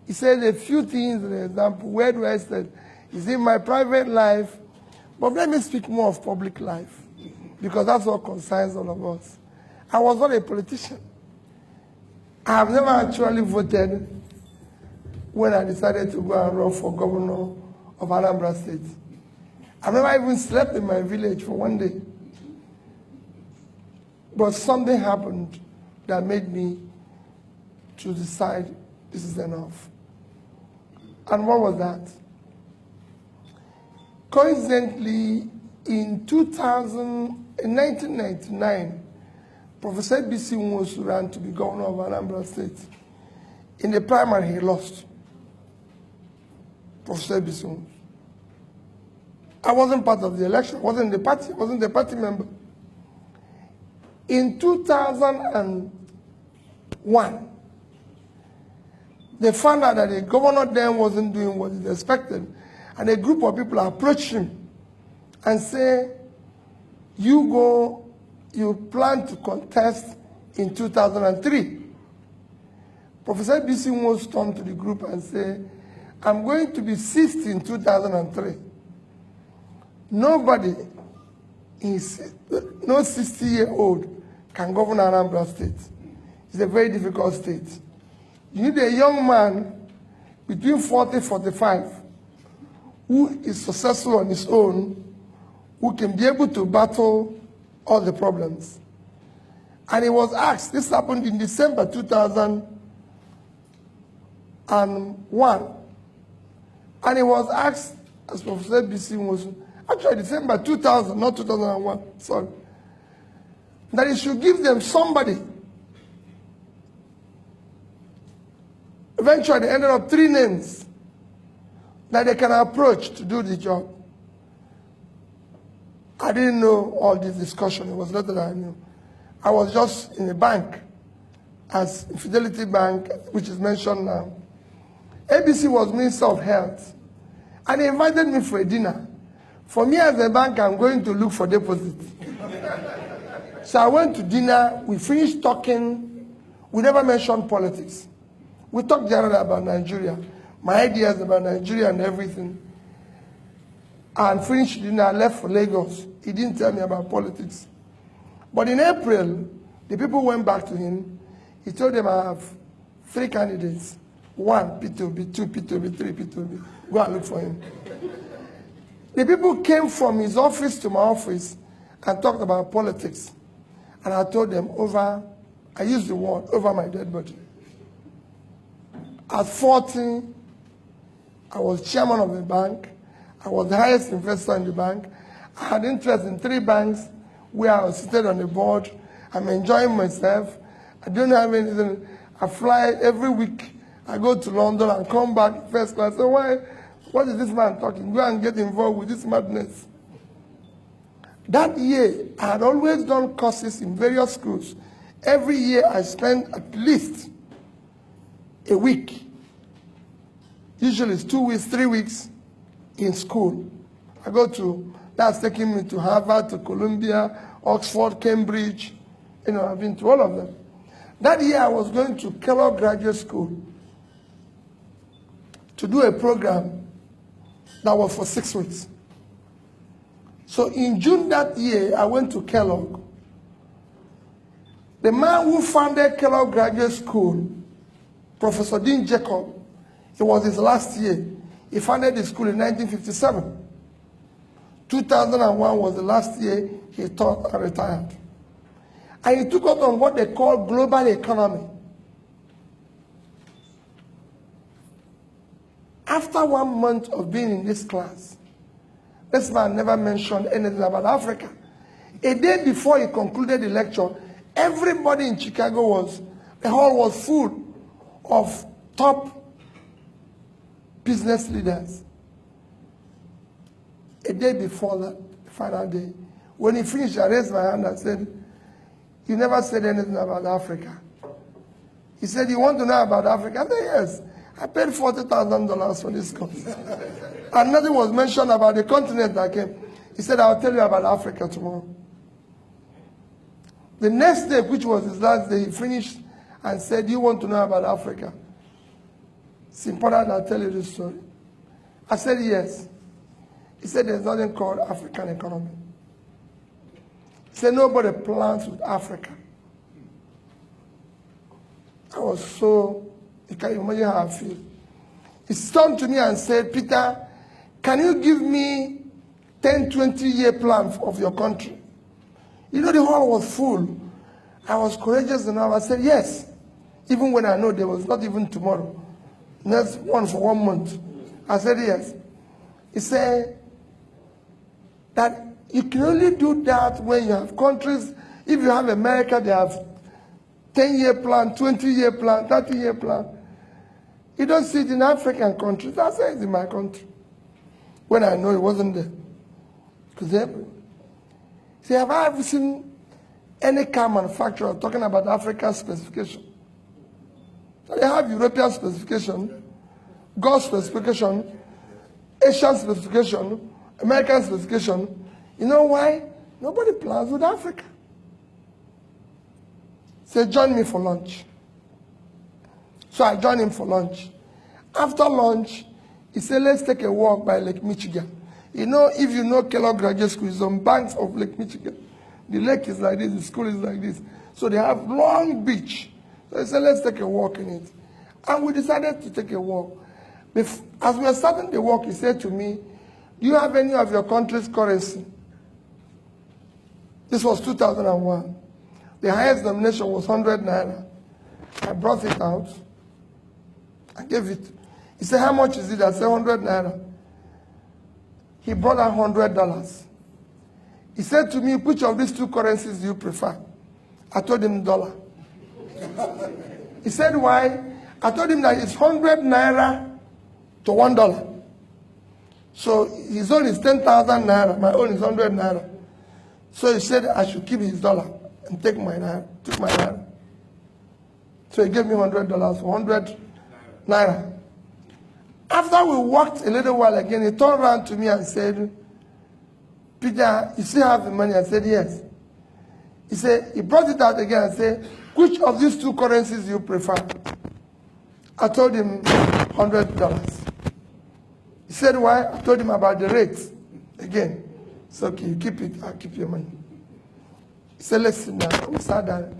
He said a few things, for example, where do I stand? Is in my private life, but let me speak more of public life, because that's what concerns all of us. I was not a politician. I have never actually voted when I decided to go and run for governor of Anambra State. I've never even slept in my village for one day. But something happened that made me to decide this is enough. And what was that? Coincidentally, in 1999, Professor B.C. Nwosu ran to be governor of Anambra State. In the primary, he lost. Professor B.C. Nwosu. I wasn't part of the election. I wasn't the party. I wasn't the party member. In 2001, they found out that the governor then wasn't doing what he expected. And a group of people approached him and say, you plan to contest in 2003. Professor B.C. Nwosu turned to the group and said, I'm going to be 60 in 2003. Nobody, no 60-year-old can govern Anambra State. It's a very difficult state. You need a young man between 40 and 45 who is successful on his own, who can be able to battle all the problems. And he was asked, this happened in December 2001, and he was asked, as Professor B.C. Nwosu, actually December 2000, not 2001, sorry, that he should give them somebody. Eventually, they ended up 3 names that they can approach to do the job. I didn't know all this discussion. It was not that I knew. I was just in a bank, as Fidelity Bank, which is mentioned now. ABC was Minister of Health, and he invited me for a dinner. For me as a bank, I'm going to look for deposits. So I went to dinner. We finished talking. We never mentioned politics. We talked generally about Nigeria, my ideas about Nigeria and everything. And finished dinner, I left for Lagos. He didn't tell me about politics. But in April, the people went back to him. He told them, I have 3 candidates. 1, P2B, 2, P2B, 3, P2B. Go and look for him. The people came from his office to my office and talked about politics. And I told them I used the word, over my dead body. At 40, I was chairman of the bank. I was the highest investor in the bank. I had interest in 3 banks where I was seated on the board. I'm enjoying myself. I don't have anything. I fly every week. I go to London and come back first class. So what is this man talking? Go and get involved with this madness. That year, I had always done courses in various schools. Every year, I spent at least a week. Usually it's 2 weeks, 3 weeks in school. That's taking me to Harvard, to Columbia, Oxford, Cambridge. I've been to all of them. That year I was going to Kellogg Graduate School to do a program that was for 6 weeks. So in June that year, I went to Kellogg. The man who founded Kellogg Graduate School, Professor Dean Jacob, it was his last year. He founded the school in 1957. 2001 was the last year he taught and retired. And he took us on what they call global economy. After 1 month of being in this class, this man never mentioned anything about Africa. A day before he concluded the lecture, everybody in Chicago the hall was full of top business leaders. A day before that, the final day, when he finished, I raised my hand and said, you never said anything about Africa. He said, you want to know about Africa? I said, yes. I paid $40,000 for this course. And nothing was mentioned about the continent I came. He said, I'll tell you about Africa tomorrow. The next day, which was his last day, he finished and said, you want to know about Africa? It's important I tell you this story. I said, yes. He said, there's nothing called African economy. He said, nobody plans with Africa. I was so, you can imagine how I feel. He turned to me and said, Peter, can you give me 10, 20-year plan of your country? You know, the hall was full. I was courageous enough. I said, yes. Even when I know there was not even tomorrow. Next one for 1 month. I said, yes. He said that you can only do that when you have countries. If you have America, they have 10-year plan, 20-year plan, 30-year plan. You don't see it in African countries. I said it's in my country. When I know it wasn't there. Because see, have I ever seen any car manufacturer talking about African specification? So they have European specification, Gulf specification, Asian specification, American specification. You know why? Nobody plans with Africa. Say, join me for lunch. So I joined him for lunch. After lunch, he said, let's take a walk by Lake Michigan. You know, if you know Kellogg Graduate School, it's on banks of Lake Michigan. The lake is like this, the school is like this. So they have long beach. So he said, let's take a walk in it. And we decided to take a walk. As we were starting the walk, he said to me, do you have any of your country's currency? This was 2001. The highest denomination was 100 naira. I brought it out. I gave it. He said, how much is it? I said, 100 naira. He brought out $100. He said to me, which of these two currencies do you prefer? I told him dollar. He said, why? I told him that it's 100 naira to $1. So his own is 10,000 naira. My own is 100 naira. So he said I should keep his dollar and take my naira. Took my naira. So he gave me $100 for 100 naira. After we walked a little while again, he turned around to me and said, Peter, you still have the money? I said, yes. He said, he brought it out again and said, which of these two currencies do you prefer? I told him $100. He said, why? I told him about the rates. Again, it's okay, you keep it, I'll keep your money. He said, let's sit down. We sat down.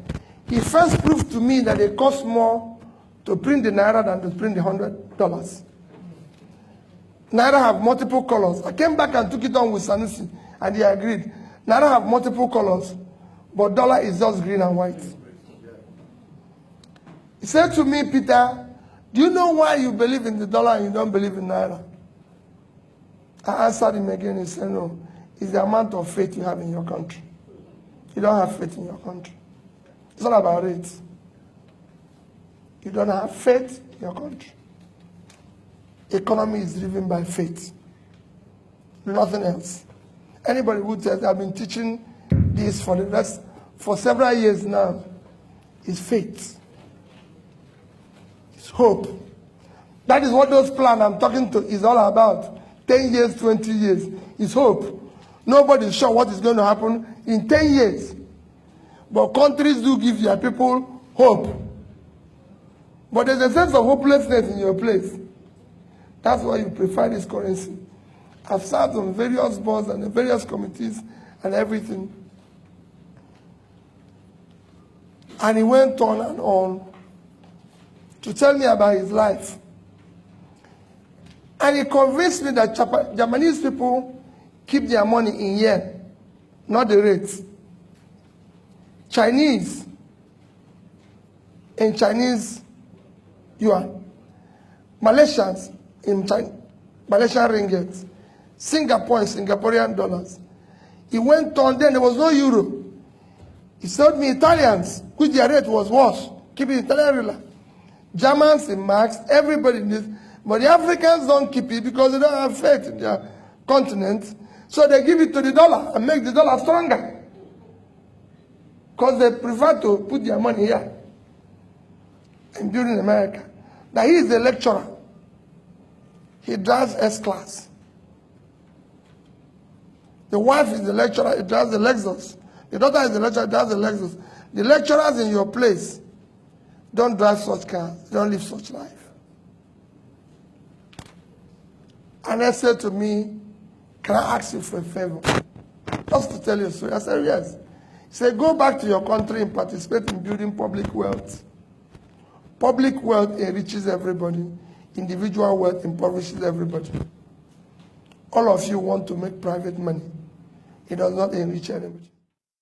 He first proved to me that it costs more to print the naira than to print the $100. Naira have multiple colors. I came back and took it on with Sanusi, and he agreed. Naira have multiple colors, but dollar is just green and white. He said to me, Peter, do you know why you believe in the dollar and you don't believe in naira? I answered him again. He said, no, it's the amount of faith you have in your country. You don't have faith in your country. It's not about it. You don't have faith in your country. Economy is driven by faith. Nothing else. Anybody who says, I've been teaching this for several years now, is faith. It's hope. That is what those plans I'm talking to is all about. 10 years, 20 years. It's hope. Nobody's sure what is going to happen in 10 years. But countries do give their people hope. But there's a sense of hopelessness in your place. That's why you prefer this currency. I've served on various boards and various committees and everything. And he went on and on to tell me about his life. And he convinced me that Japanese people keep their money in yen, not the rates. Chinese in Chinese yuan. Malaysians in Malaysian ringgit. Singapore in Singaporean dollars. He went on, then there was no euro. He told me Italians, which their rate was worse, keep it Italian rila. Germans in marks, everybody in this. But the Africans don't keep it because they don't have faith in their continent. So they give it to the dollar and make the dollar stronger. Because they prefer to put their money here and build in America. Now he is a lecturer. He drives S-Class. The wife is the lecturer, he drives the Lexus. The daughter is the lecturer, he drives the Lexus. The lecturers in your place don't drive such cars, they don't live such life. And I said to me, can I ask you for a favor? Just to tell you a story. I said, yes. He said, go back to your country and participate in building public wealth. Public wealth enriches everybody. Individual wealth impoverishes everybody. All of you want to make private money. It does not enrich anybody.